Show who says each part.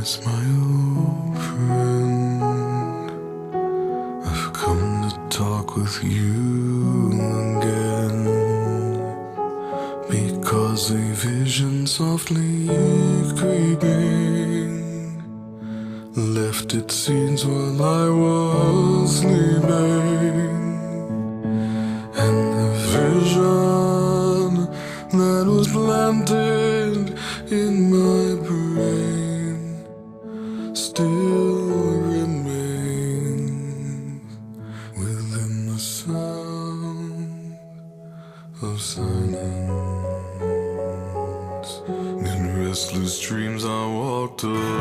Speaker 1: miss my old friend. I've come to talk with you again, because a vision softly creeping left its seeds while I was sleeping. And the vision that was planted in my brain still remains within the sound of silence. In restless dreams I walked alone,